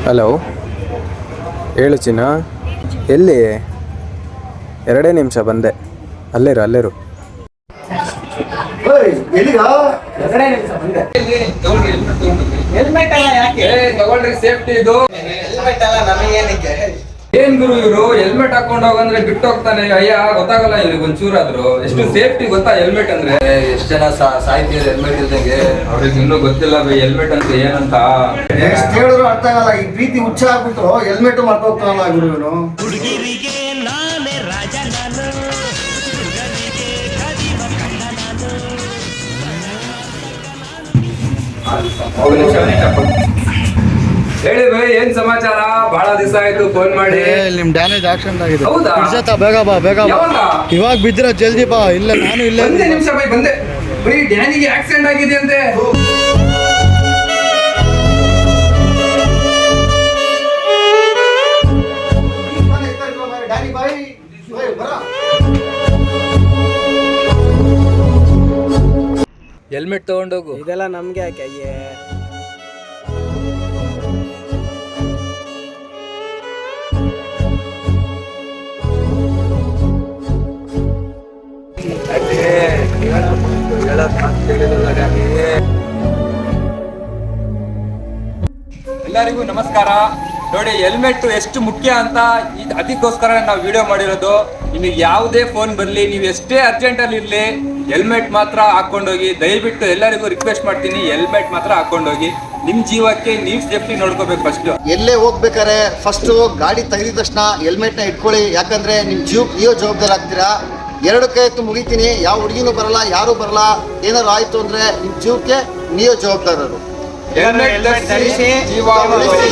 Hello, ಹೇಳು ಚಿನ್ನ. ಎಲ್ಲಿ? 2 ನಿಮಿಷ ಬಂದೆ. ಅಲ್ಲೇರು. ತಗೊಳ್ರಿ, ಸೇಫ್ಟಿ ಇದು. ಏನ್ ಗುರು ಇವರು ಹೆಲ್ಮೆಟ್ ಹಾಕೊಂಡ್ ಹೋಗಂದ್ರೆ ಬಿಟ್ಟು ಹೋಗ್ತಾನೆ. ಅಯ್ಯ, ಗೊತ್ತಾಗಲ್ಲ ಇವ್ರಿಗೆ ಒಂಚೂರಾದ್ರು. ಎಷ್ಟು ಸೇಫ್ಟಿ ಗೊತ್ತಾ ಹೆಲ್ಮೆಟ್ ಅಂದ್ರೆ? ಎಷ್ಟು ಜನ ಸಾಯ್ತಿದ್ದಾರೆ ಹೆಲ್ಮೆಟ್ ಇಲ್ದಂಗೆ. ಅವ್ರಿಗೆ ಇನ್ನೂ ಗೊತ್ತಿಲ್ಲ ಹೆಲ್ಮೆಟ್ ಅಂತ ಏನಂತ. ಎಷ್ಟು ಹೇಳಿದ್ರು ಅರ್ಥ ಆಗಲ್ಲ. ಈ ಪ್ರೀತಿ ಹುಚ್ಚ ಆಗ್ಬಿಟ್ಟು ಹೆಲ್ಮೆಟ್ ಮಾಡ್ಕೋಗ್ತಾನಲ್ಲ ಗುರು ಇವನು. ಹೇಳಿ ಬೈ, ಏನ್ ಸಮಾಚಾರ? ಬಹಳ ದಿವಸ ಆಯ್ತು ಫೋನ್ ಮಾಡಿ. ನಿಮ್ ಡ್ಯಾಮೇಜ್ ಆಕ್ಸಿಡೆಂಟ್ ಆಗಿದೆ. ಹೌದಾ? ಬೇಗ ಬಾ. ಇವಾಗ ಬಿದ್ರ ಜಲ್ದಿ ಬಾ. ಇಲ್ಲ ನಾನು ಇಲ್ಲ. ಒಂದೇ ನಿಮಿಷ ಬೈ, ಬಂದೆ. ಬೈ, ಡ್ಯಾನಿಗೆ ಆಕ್ಸಿಡೆಂಟ್ ಆಗಿದೆ ಅಂತೆ. ಹೆಲ್ಮೆಟ್ ತಗೊಂಡೋಗು. ಇದೆಲ್ಲ ನಮ್ಗೆ ಯಾಕೆ? ಅಯ್ಯೇ, ಎಲ್ಲರಿಗೂ ನಮಸ್ಕಾರ. ನೋಡಿ, ಹೆಲ್ಮೆಟ್ ಎಷ್ಟು ಮುಖ್ಯ ಅಂತ ಅದಕ್ಕೋಸ್ಕರ ನಾವು ವಿಡಿಯೋ ಮಾಡಿರೋದು. ನಿಮಗೆ ಯಾವುದೇ ಫೋನ್ ಬರಲಿ, ನೀವು ಎಷ್ಟೇ ಅರ್ಜೆಂಟಲ್ಲಿ ಇರಲಿ, ಹೆಲ್ಮೆಟ್ ಮಾತ್ರ ಹಾಕೊಂಡೋಗಿ. ದಯವಿಟ್ಟು ಎಲ್ಲರಿಗೂ ರಿಕ್ವೆಸ್ಟ್ ಮಾಡ್ತೀನಿ, ಹೆಲ್ಮೆಟ್ ಮಾತ್ರ ಹಾಕೊಂಡೋಗಿ. ನಿಮ್ಮ ಜೀವಕ್ಕೆ ನೀವು ಸೇಫ್ಟಿ ನೋಡ್ಕೋಬೇಕು. ಫಸ್ಟ್ ಎಲ್ಲೇ ಹೋಗ್ಬೇಕಾರೆ ಫಸ್ಟ್ ಗಾಡಿ ತೆಗೆದ ತಕ್ಷಣ ಹೆಲ್ಮೆಟ್ನ ಇಟ್ಕೊಳ್ಳಿ. ಯಾಕಂದ್ರೆ ನಿಮ್ಮ ಜೀವಕ್ಕೆ ನೀವು ಜವಾಬ್ದಾರಿ ಆಗ್ತೀರಾ. 2 ಕೈ ಎತ್ತು ಮುಗಿತೀನಿ. ಯಾವ ಹುಡುಗಿನೂ ಬರಲ್ಲ, ಯಾರೂ ಬರಲ್ಲ. ಏನಾದ್ರು ಆಯ್ತು ಅಂದ್ರೆ ನಿಮ್ಮ ಜೀವಕ್ಕೆ ನೀವು ಜವಾಬ್ದಾರರು. ಹೆಲ್ಮೆಟ್ ಧರಿಸಿ, ಜೀವ ಉಳಿಸಿ.